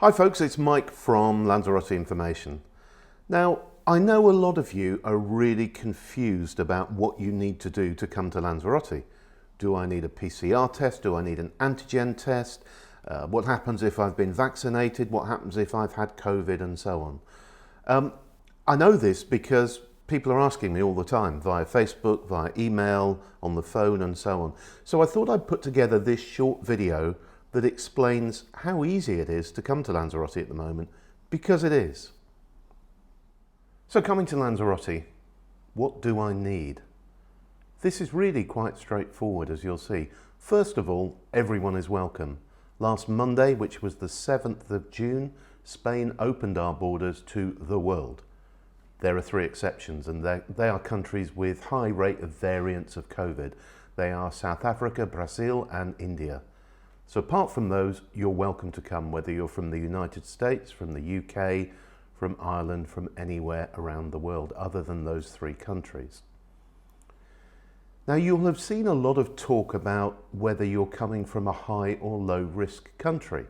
Hi folks, it's Mike from Lanzarote Information. Now, I know a lot of you are really confused about what you need to do to come to Lanzarote. Do I need a PCR test? Do I need an antigen test? What happens if I've been vaccinated? What happens if I've had COVID and so on? I know this because people are asking me all the time via Facebook, via email, on the phone and so on. So I thought I'd put together this short video that explains how easy it is to come to Lanzarote at the moment, because it is. So coming to Lanzarote, what do I need? This is really quite straightforward, as you'll see. First of all, everyone is welcome. Last Monday, which was the 7th of June, Spain opened our borders to the world. There are 3 exceptions, and they are countries with high rate of variants of COVID. They are South Africa, Brazil and India. So apart from those, you're welcome to come, whether you're from the United States, from the UK, from Ireland, from anywhere around the world, other than those 3 countries. Now, you'll have seen a lot of talk about whether you're coming from a high or low risk country.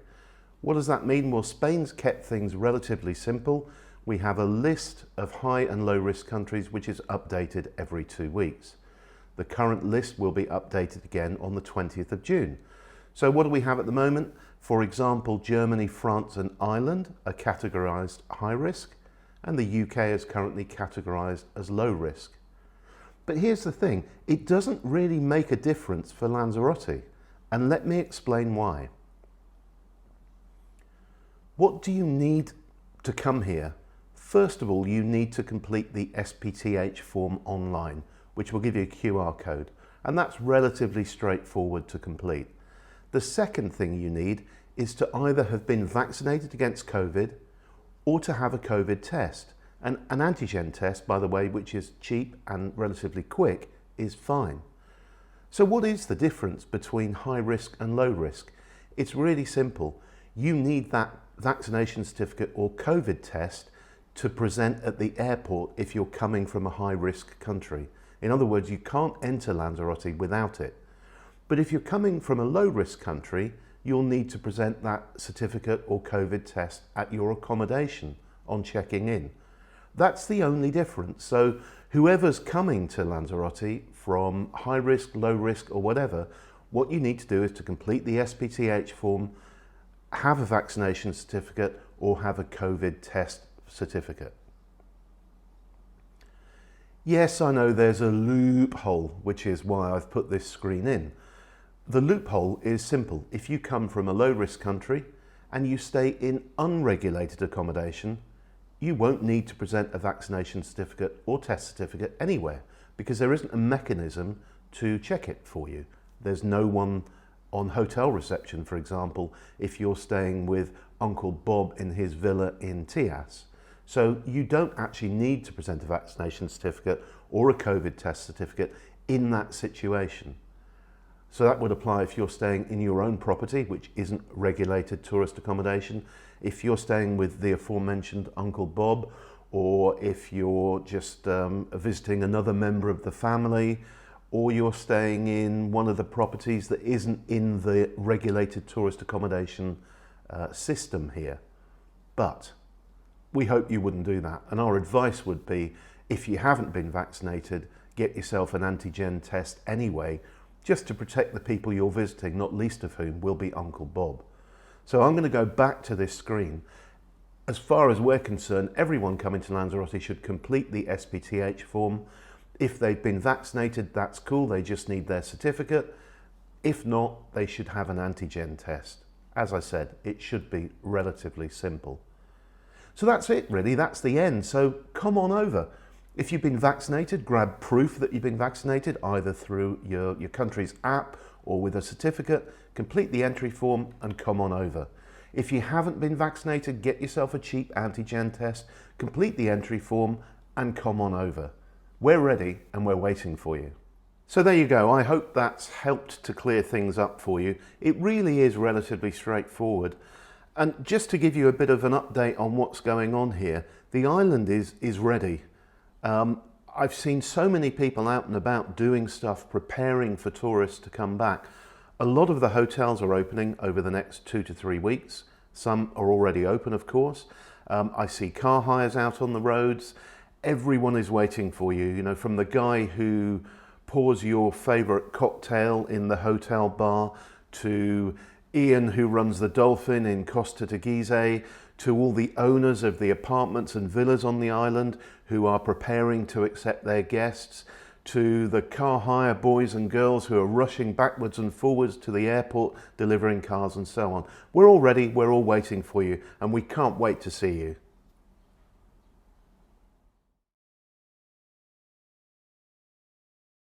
What does that mean? Well, Spain's kept things relatively simple. We have a list of high and low risk countries which is updated every 2 weeks. The current list will be updated again on the 20th of June. So what do we have at the moment? For example, Germany, France and Ireland are categorised high risk, and the UK is currently categorised as low risk. But here's the thing, it doesn't really make a difference for Lanzarote, and let me explain why. What do you need to come here? First of all, you need to complete the SPTH form online, which will give you a QR code, and that's relatively straightforward to complete. The second thing you need is to either have been vaccinated against COVID or to have a COVID test. And an antigen test, by the way, which is cheap and relatively quick, is fine. So what is the difference between high risk and low risk? It's really simple. You need that vaccination certificate or COVID test to present at the airport if you're coming from a high risk country. In other words, you can't enter Lanzarote without it. But if you're coming from a low-risk country, you'll need to present that certificate or COVID test at your accommodation on checking in. That's the only difference. So whoever's coming to Lanzarote from high risk, low risk or whatever, what you need to do is to complete the SPTH form, have a vaccination certificate or have a COVID test certificate. Yes, I know there's a loophole, which is why I've put this screen in. The loophole is simple. If you come from a low-risk country and you stay in unregulated accommodation, you won't need to present a vaccination certificate or test certificate anywhere because there isn't a mechanism to check it for you. There's no one on hotel reception, for example, if you're staying with Uncle Bob in his villa in Tias. So you don't actually need to present a vaccination certificate or a COVID test certificate in that situation. So that would apply if you're staying in your own property, which isn't regulated tourist accommodation, if you're staying with the aforementioned Uncle Bob, or if you're just visiting another member of the family, or you're staying in one of the properties that isn't in the regulated tourist accommodation system here. But we hope you wouldn't do that. And our advice would be, if you haven't been vaccinated, get yourself an antigen test anyway, just to protect the people you're visiting, not least of whom will be Uncle Bob. So I'm going to go back to this screen. As far as we're concerned, everyone coming to Lanzarote should complete the SPTH form. If they've been vaccinated, that's cool, they just need their certificate. If not, they should have an antigen test. As I said, it should be relatively simple. So that's it really, that's the end. So come on over. If you've been vaccinated, grab proof that you've been vaccinated, either through your country's app or with a certificate, complete the entry form and come on over. If you haven't been vaccinated, get yourself a cheap antigen test, complete the entry form and come on over. We're ready and we're waiting for you. So there you go, I hope that's helped to clear things up for you. It really is relatively straightforward. And just to give you a bit of an update on what's going on here, the island is ready. I've seen so many people out and about doing stuff, preparing for tourists to come back. A lot of the hotels are opening over the next 2 to 3 weeks. Some are already open, of course. I see car hires out on the roads. Everyone is waiting for you, you know, from the guy who pours your favourite cocktail in the hotel bar, to Ian who runs the Dolphin in Costa Teguise, to all the owners of the apartments and villas on the island who are preparing to accept their guests, to the car hire boys and girls who are rushing backwards and forwards to the airport delivering cars and so on. We're all ready, we're all waiting for you, and we can't wait to see you.